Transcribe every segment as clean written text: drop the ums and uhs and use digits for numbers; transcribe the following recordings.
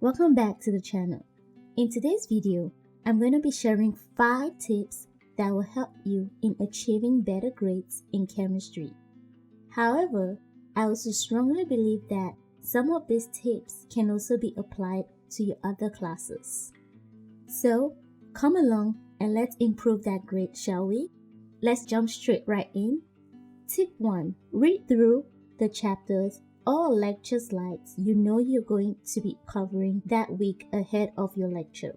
Welcome back to the channel. In today's video, I'm going to be sharing 5 tips that will help you in achieving better grades in chemistry. However, I also strongly believe that some of these tips can also be applied to your other classes. So, come along and let's improve that grade, shall we? Let's jump straight right in. Tip 1. Read through the chapters or lecture slides you know you're going to be covering that week ahead of your lecture.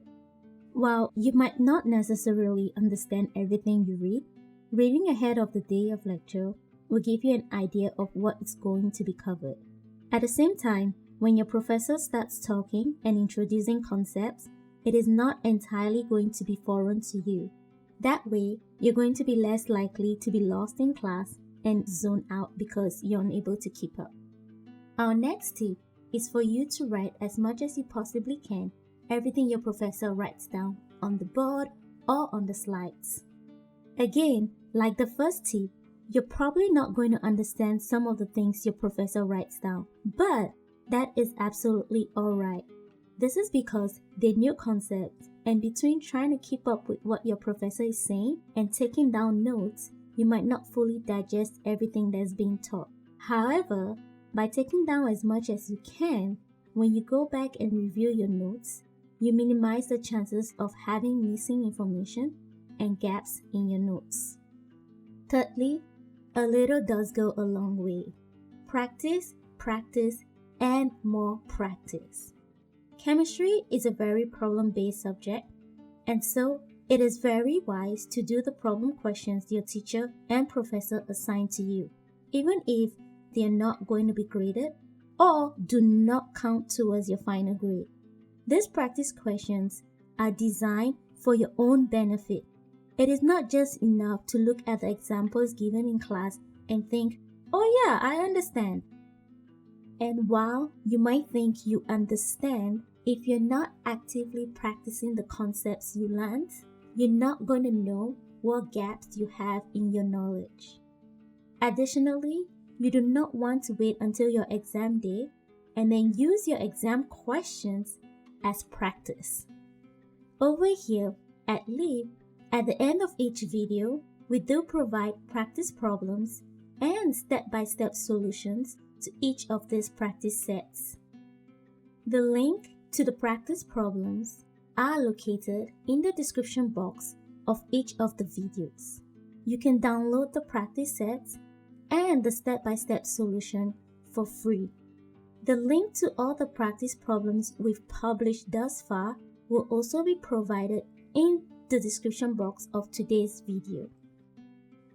While you might not necessarily understand everything you read, reading ahead of the day of lecture will give you an idea of what is going to be covered. At the same time, when your professor starts talking and introducing concepts, it is not entirely going to be foreign to you. That way, you're going to be less likely to be lost in class and zone out because you're unable to keep up. Our next tip is for you to write as much as you possibly can everything your professor writes down on the board or on the slides. Again, like the first tip, you're probably not going to understand some of the things your professor writes down, but that is absolutely alright. This is because they're new concepts, and between trying to keep up with what your professor is saying and taking down notes, you might not fully digest everything that's being taught. However, by taking down as much as you can, when you go back and review your notes, you minimize the chances of having missing information and gaps in your notes. Thirdly, a little does go a long way. Practice, practice, and more practice. Chemistry is a very problem-based subject, and so it is very wise to do the problem questions your teacher and professor assign to you, even if they are not going to be graded or do not count towards your final grade. These practice questions are designed for your own benefit. It is not just enough to look at the examples given in class and think, "Oh yeah, I understand." And while you might think you understand, if you're not actively practicing the concepts you learned, you're not going to know what gaps you have in your knowledge. Additionally, you do not want to wait until your exam day and then use your exam questions as practice. Over here at LEAP, at the end of each video, we do provide practice problems and step-by-step solutions to each of these practice sets. The link to the practice problems are located in the description box of each of the videos. You can download the practice sets and the step-by-step solution for free. The link to all the practice problems we've published thus far will also be provided in the description box of today's video.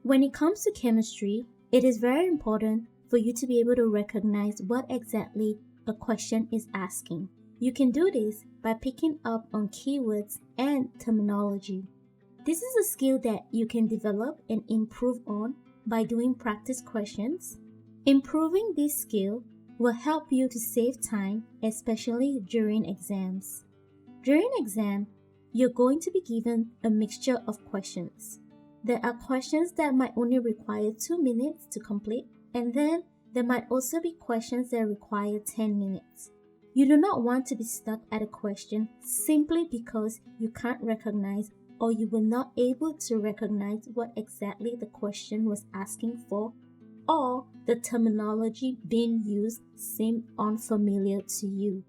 When it comes to chemistry, it is very important for you to be able to recognize what exactly a question is asking. You can do this by picking up on keywords and terminology. This is a skill that you can develop and improve on by doing practice questions. Improving this skill will help you to save time, especially during exams. During exam, you're going to be given a mixture of questions. There are questions that might only require 2 minutes to complete, and then there might also be questions that require 10 minutes. You do not want to be stuck at a question simply because you can't recognize or you were not able to recognize what exactly the question was asking for, or the terminology being used seemed unfamiliar to you.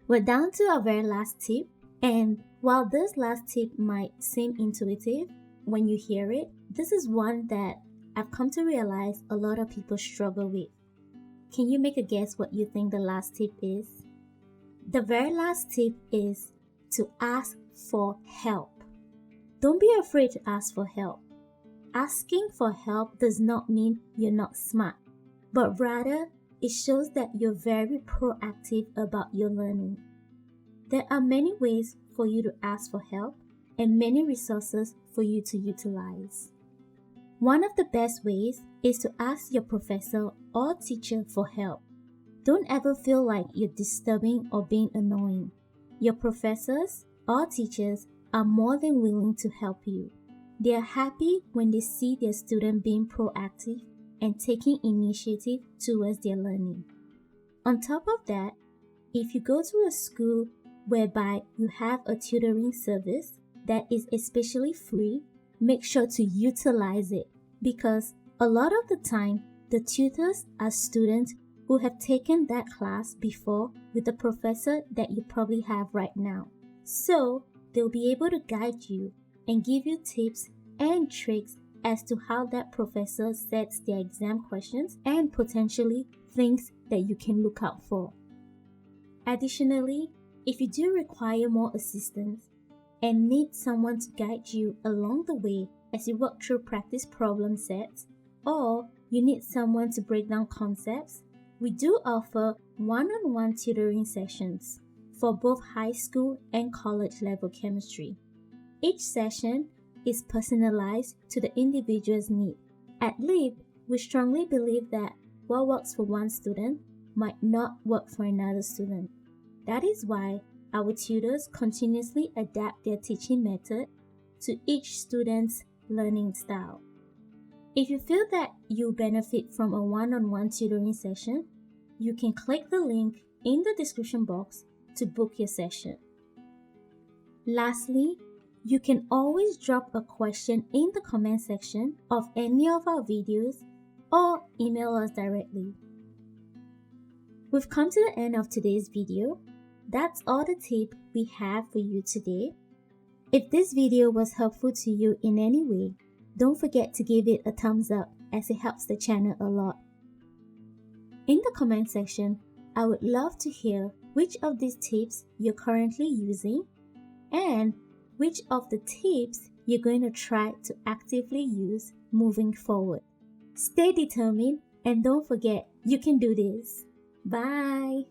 We're down to our very last tip, and while this last tip might seem intuitive when you hear it, this is one that I've come to realize a lot of people struggle with. Can you make a guess what you think the last tip is? The very last tip is to ask for help. Don't be afraid to ask for help. Asking for help does not mean you're not smart, but rather it shows that you're very proactive about your learning. There are many ways for you to ask for help and many resources for you to utilize. One of the best ways is to ask your professor or teacher for help. Don't ever feel like you're disturbing or being annoying. Your professors or teachers are more than willing to help you. They are happy when they see their student being proactive and taking initiative towards their learning. On top of that, if you go to a school whereby you have a tutoring service that is especially free, make sure to utilize it, because a lot of the time, the tutors are students who have taken that class before with the professor that you probably have right now. So they'll be able to guide you and give you tips and tricks as to how that professor sets their exam questions and potentially things that you can look out for. Additionally, if you do require more assistance and need someone to guide you along the way as you work through practice problem sets, or you need someone to break down concepts, we do offer one-on-one tutoring sessions for both high school and college level chemistry. Each session is personalized to the individual's need. At LEAP, we strongly believe that what works for one student might not work for another student. That is why our tutors continuously adapt their teaching method to each student's learning style. If you feel that you benefit from a one-on-one tutoring session, you can click the link in the description box to book your session. Lastly, you can always drop a question in the comment section of any of our videos or email us directly. We've come to the end of today's video. That's all the tip we have for you today. If this video was helpful to you in any way, don't forget to give it a thumbs up as it helps the channel a lot. In the comment section, I would love to hear which of these tips you're currently using and which of the tips you're going to try to actively use moving forward. Stay determined and don't forget, you can do this. Bye!